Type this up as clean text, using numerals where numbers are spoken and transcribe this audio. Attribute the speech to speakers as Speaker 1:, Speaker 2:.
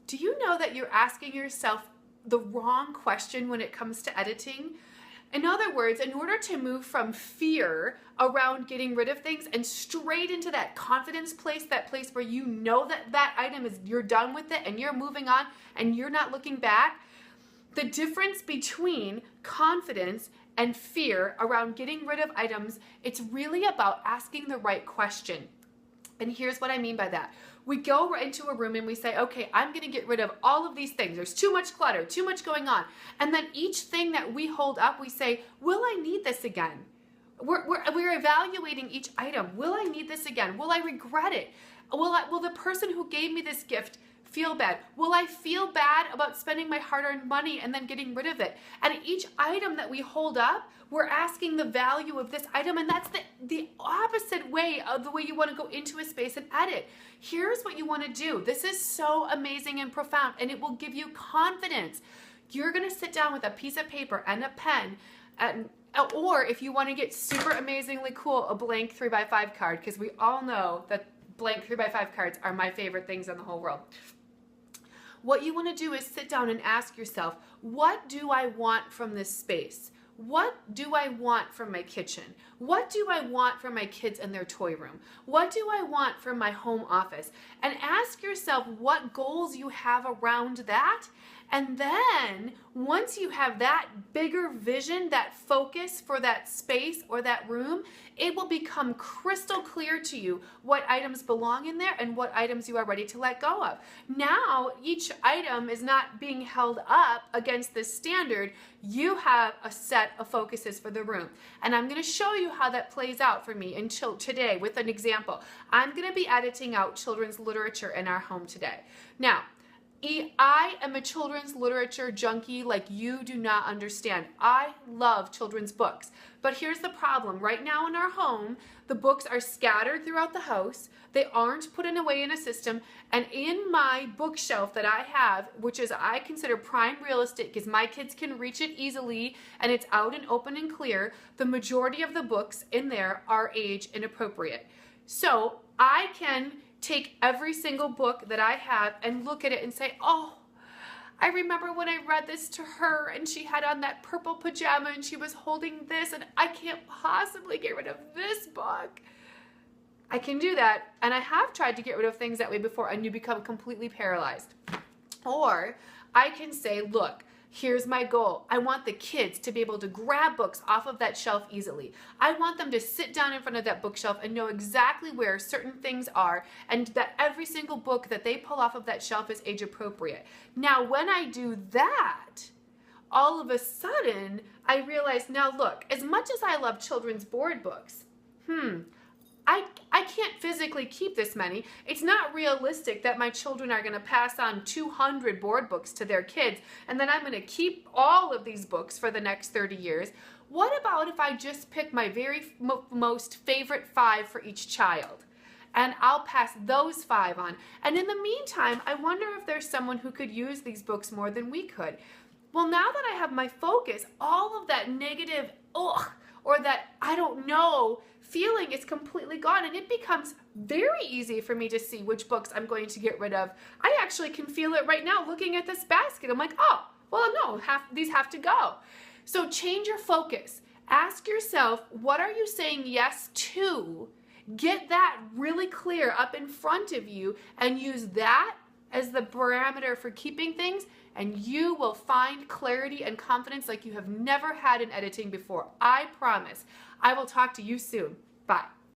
Speaker 1: Do you know that you're asking yourself the wrong question when it comes to editing? In other words, in order to move from fear around getting rid of things and straight into that confidence place, that place where you know that that item is, you're done with it and you're moving on and you're not looking back, the difference between confidence and fear around getting rid of items, it's really about asking the right question. And here's what I mean by that. We go into a room and we say, okay, I'm going to get rid of all of these things. There's too much clutter, too much going on. And then each thing that we hold up, we say, will I need this again? We're evaluating each item. Will I need this again? Will I regret it? Will the person who gave me this gift feel bad? Will I feel bad about spending my hard-earned money and then getting rid of it? And each item that we hold up, we're asking the value of this item, and that's the opposite way of the way you want to go into a space and edit. Here's what you want to do. This is so amazing and profound, and it will give you confidence. You're going to sit down with a piece of paper and a pen, or if you want to get super amazingly cool, a blank 3x5 card, because we all know that blank 3x5 cards are my favorite things in the whole world. What you want to do is sit down and ask yourself, what do I want from this space? What do I want from my kitchen? What do I want from my kids in their toy room? What do I want from my home office? And ask yourself what goals you have around that. And then once you have that bigger vision, that focus for that space or that room, it will become crystal clear to you what items belong in there and what items you are ready to let go of. Now, each item is not being held up against this standard. You have a set of focuses for the room. And I'm going to show you how that plays out for me today with an example. I'm going to be editing out children's literature in our home today. Now, I am a children's literature junkie like you do not understand. I love children's books. But here's the problem. Right now in our home, the books are scattered throughout the house. They aren't put away in a system. And in my bookshelf that I have, which is I consider prime real estate because my kids can reach it easily and it's out and open and clear, the majority of the books in there are age inappropriate. So I can take every single book that I have and look at it and say, oh, I remember when I read this to her and she had on that purple pajama and she was holding this and I can't possibly get rid of this book. I can do that, and I have tried to get rid of things that way before, and you become completely paralyzed. Or I can say, look, here's my goal. I want the kids to be able to grab books off of that shelf easily. I want them to sit down in front of that bookshelf and know exactly where certain things are, and that every single book that they pull off of that shelf is age appropriate. Now, when I do that, all of a sudden, I realize, now look, as much as I love children's board books, I can't physically keep this many. It's not realistic that my children are going to pass on 200 board books to their kids, and then I'm going to keep all of these books for the next 30 years. What about if I just pick my very most favorite 5 for each child? And I'll pass those 5 on. And in the meantime, I wonder if there's someone who could use these books more than we could. Well, now that I have my focus, all of that negative, or that I don't know feeling is completely gone, and it becomes very easy for me to see which books I'm going to get rid of. I actually can feel it right now looking at this basket. I'm like, oh, well, no, these have to go. So change your focus. Ask yourself, what are you saying yes to? Get that really clear up in front of you and use that as the parameter for keeping things, and you will find clarity and confidence like you have never had in editing before. I promise. I will talk to you soon. Bye.